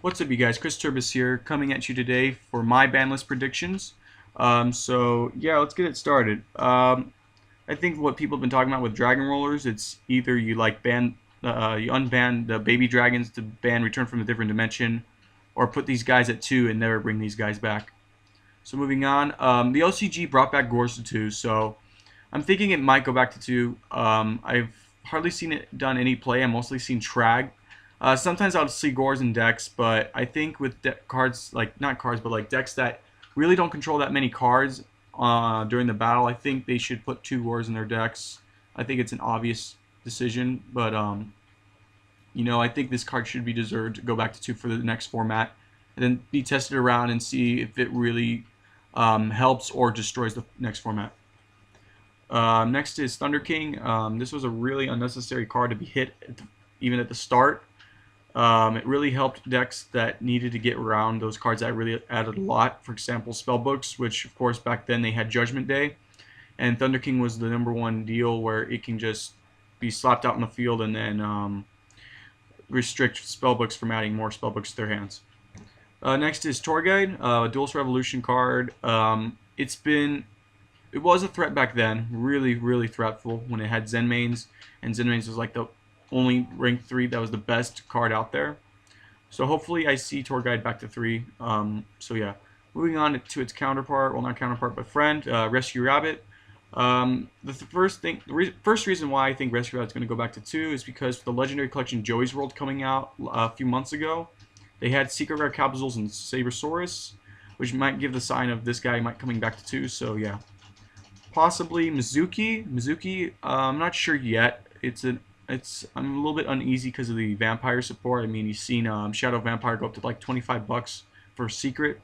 What's up, you guys? Chris Turbis here, coming at you today for my ban list predictions. So yeah, let's get it started. I think what people have been talking about with dragon rollers, it's either you unban the baby dragons to ban Return from a Different Dimension, or put these guys at 2 and never bring these guys back. So moving on, the OCG brought back Gores to 2, so I'm thinking it might go back to 2. I've hardly seen it done any play. I've mostly seen Trag. Sometimes I'll see Gores and decks, but I think with cards, like, not cards, but like decks that really don't control that many cards during the battle, I think they should put 2 Gores in their decks. I think it's an obvious decision, but I think this card should be deserved to go back to 2 for the next format, and then be tested around and see if it really helps or destroys the next format. Next is Thunder King. This was a really unnecessary card to be hit even at the start. It really helped decks that needed to get around those cards that really added a lot. For example, Spellbooks, which of course back then they had Judgment Day, and Thunder King was the #1 deal where it can just be slapped out in the field and then restrict Spellbooks from adding more Spellbooks to their hands. Next is Tour Guide, Duelist Revolution card. It was a threat back then, really, really threatful when it had Zenmaines, and Zenmaines was like the only rank 3 that was the best card out there. So hopefully I see Tour Guide back to 3. So yeah, moving on to its counterpart, well, not counterpart, but friend, Rescue Rabbit. First reason why I think Rescue Rabbit's going to go back to 2 is because the Legendary Collection Joey's World coming out a few months ago, they had Secret Rare Capsules and Sabersaurus, which might give the sign of this guy might coming back to 2. So yeah, possibly Mizuki. I'm not sure yet. I'm a little bit uneasy because of the vampire support. I mean, you've seen Shadow Vampire go up to like $25 for Secret,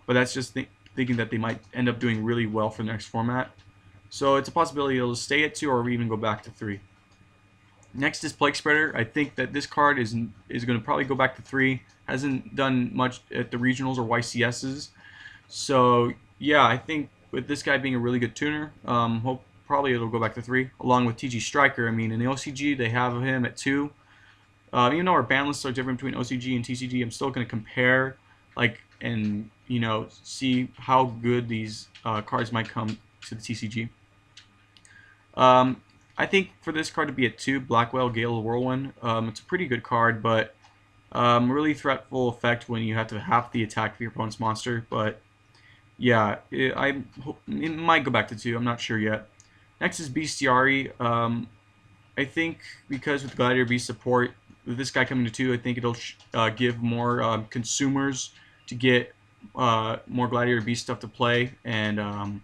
but that's just thinking that they might end up doing really well for the next format. So it's a possibility it'll stay at 2 or even go back to 3. Next is Plague Spreader. I think that this card is going to probably go back to 3. Hasn't done much at the regionals or YCSs. So yeah, I think with this guy being a really good tuner, probably it'll go back to 3, along with TG Striker. I mean, in the OCG, they have him at 2. Even though our ban lists are different between OCG and TCG, I'm still going to compare, and see how good these cards might come to the TCG. I think for this card to be at 2, Blackwell, Gale, Whirlwind, it's a pretty good card, but really threatful effect when you have to half the attack of your opponent's monster. But yeah, it might go back to 2. I'm not sure yet. Next is Bestiari. I think because with Gladiator Beast support, with this guy coming to 2, I think it'll give more consumers to get more Gladiator Beast stuff to play, and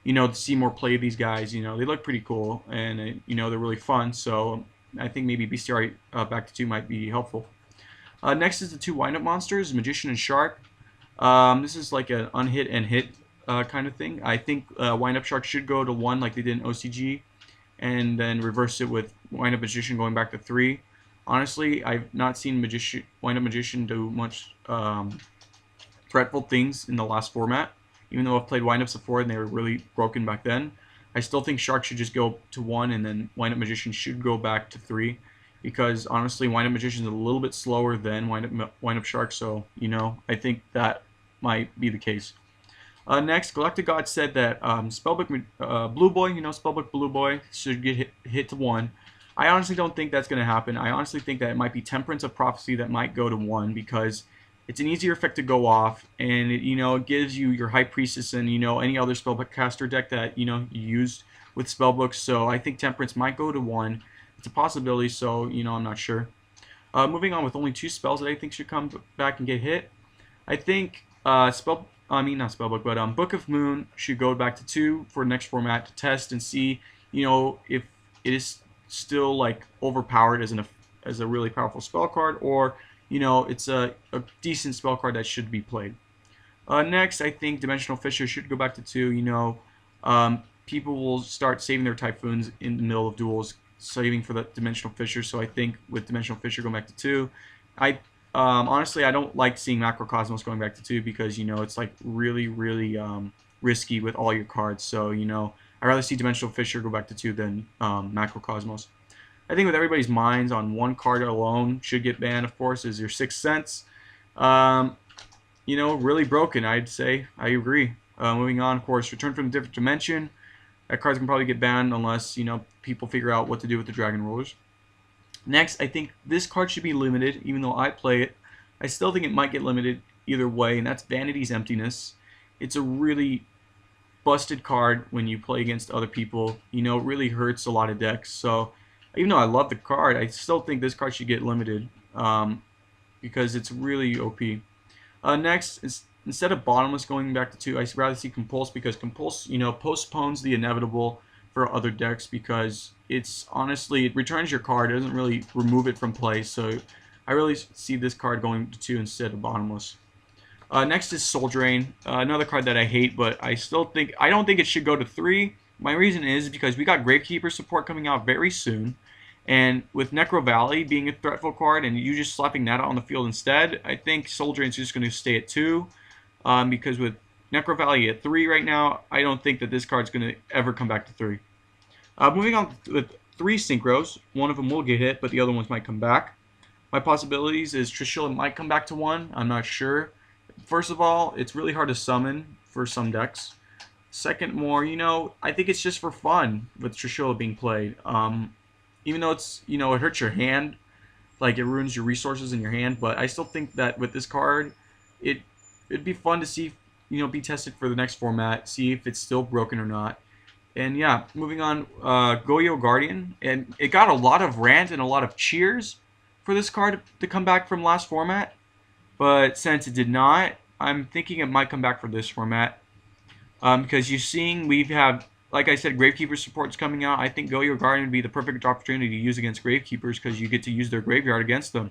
to see more play of these guys. They look pretty cool, and they're really fun. So I think maybe Bestiari back to 2 might be helpful. Next is the 2 wind-up monsters, Magician and Shark. This is like an unhit and hit kind of thing. I think Wind-Up Shark should go to 1 like they did in OCG, and then reverse it with Wind-Up Magician going back to 3. Honestly, I've not seen Wind-Up Magician do much threatful things in the last format. Even though I've played Wind-Ups before and they were really broken back then, I still think Shark should just go to 1, and then Wind-Up Magician should go back to 3. Because honestly, Wind-Up Magician is a little bit slower than Wind-Up Shark, so I think that might be the case. Next, Galactic God said that Spellbook Blue Boy, Spellbook Blue Boy should get hit to 1. I honestly don't think that's going to happen. I honestly think that it might be Temperance of Prophecy that might go to 1, because it's an easier effect to go off, and it gives you your High Priestess and any other spellcaster deck that you used with spellbooks. So I think Temperance might go to 1. It's a possibility, so I'm not sure. Moving on with only 2 spells that I think should come back and get hit. I think not Spellbook, but Book of Moon should go back to 2 for next format to test and see, if it is still like overpowered as a really powerful spell card, or it's a decent spell card that should be played. Next, I think Dimensional Fissure should go back to 2. People will start saving their Typhoons in the middle of duels, saving for the Dimensional Fissure. So I think with Dimensional Fissure going back to 2, honestly, I don't like seeing Macrocosmos going back to 2 because it's like really, really risky with all your cards. So I'd rather see Dimensional Fissure go back to 2 than Macrocosmos. I think with everybody's minds on one card alone should get banned, of course, is your Sixth Sense. Um, really broken, I'd say. I agree. Moving on, of course, Return from a Different Dimension. That card's can probably get banned unless, people figure out what to do with the Dragon Rollers. Next, I think this card should be limited, even though I play it. I still think it might get limited either way, and that's Vanity's Emptiness. It's a really busted card when you play against other people. It really hurts a lot of decks. So, even though I love the card, I still think this card should get limited because it's really OP. Next, instead of Bottomless going back to 2, I'd rather see Compulse because Compulse, postpones the inevitable for other decks because it's honestly, it returns your card, it doesn't really remove it from play. So I really see this card going to 2 instead of Bottomless. Next is Soul Drain, another card that I hate, but I don't think it should go to 3. My reason is because we got Gravekeeper support coming out very soon. And with Necro Valley being a threatful card and you just slapping that out on the field instead, I think Soul Drain's just going to stay at 2. Because with Necro Valley at 3 right now, I don't think that this card's going to ever come back to 3. Moving on with 3 Synchros. One of them will get hit, but the other ones might come back. My possibilities is Trishula might come back to 1. I'm not sure. First of all, it's really hard to summon for some decks. Second, I think it's just for fun with Trishula being played. Even though it's, it hurts your hand, like it ruins your resources in your hand, but I still think that with this card, it'd be fun to see, be tested for the next format, see if it's still broken or not. And yeah, moving on, Goyo Guardian, and it got a lot of rant and a lot of cheers for this card to come back from last format, but since it did not, I'm thinking it might come back for this format. Because you're seeing we have, like I said, Gravekeeper support's coming out. I think Goyo Guardian would be the perfect opportunity to use against Gravekeepers because you get to use their graveyard against them.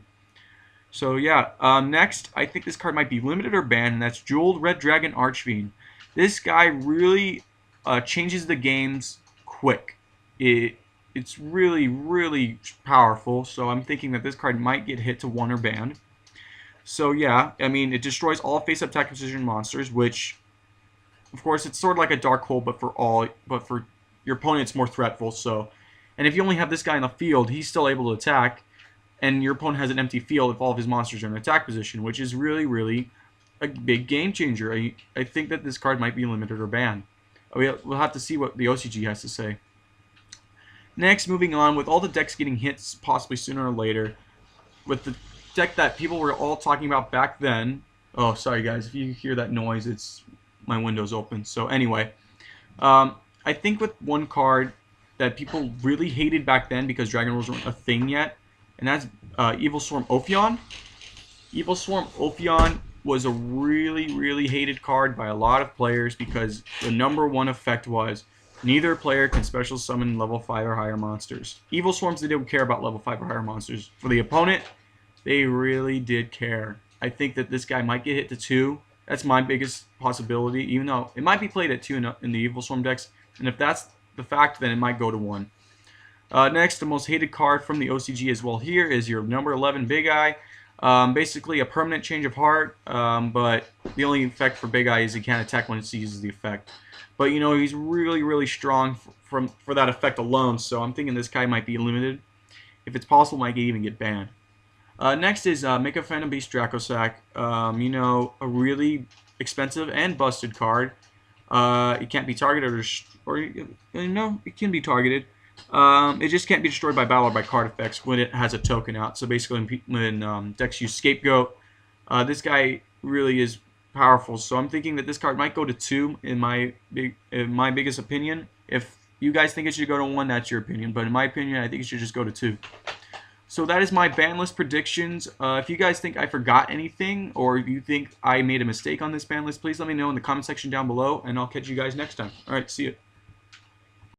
So yeah, next, I think this card might be limited or banned, and that's Jeweled Red Dragon Archfiend. This guy really changes the games quick. It's really, really powerful, so I'm thinking that this card might get hit to 1 or banned. So yeah, I mean, it destroys all face-up attack precision monsters, which, of course, it's sort of like a Dark Hole, but for your opponent, it's more threatful. So, and if you only have this guy in the field, he's still able to attack, and your opponent has an empty field if all of his monsters are in attack position, which is really, really a big game changer. I think that this card might be limited or banned. We'll have to see what the OCG has to say. Next, moving on, with all the decks getting hits possibly sooner or later, with the deck that people were all talking about back then. Oh, sorry guys, if you hear that noise, it's my window's open. So anyway, I think with one card that people really hated back then because Dragon Rolls weren't a thing yet, and that's Evilswarm Ophion. Evilswarm Ophion was a really, really hated card by a lot of players because the #1 effect was neither player can special summon level 5 or higher monsters. Evilswarms, they didn't care about level 5 or higher monsters. For the opponent, they really did care. I think that this guy might get hit to 2. That's my biggest possibility, even though it might be played at 2 in the Evilswarm decks. And if that's the fact, then it might go to 1. Next, the most hated card from the OCG as well here is your #11 Big Eye. Basically a permanent change of heart, but the only effect for Big Eye is he can't attack when he uses the effect. But he's really, really strong for that effect alone, so I'm thinking this guy might be limited. If it's possible, might even get banned. Next is Mega Phantom Beast Dracosac. A really expensive and busted card. It can't be targeted it can be targeted. It just can't be destroyed by battle or by card effects when it has a token out. So basically, when decks use Scapegoat, this guy really is powerful. So I'm thinking that this card might go to 2 in my biggest opinion. If you guys think it should go to 1, that's your opinion. But in my opinion, I think it should just go to 2. So that is my ban list predictions. If you guys think I forgot anything, or if you think I made a mistake on this ban list, please let me know in the comment section down below, and I'll catch you guys next time. All right, see you.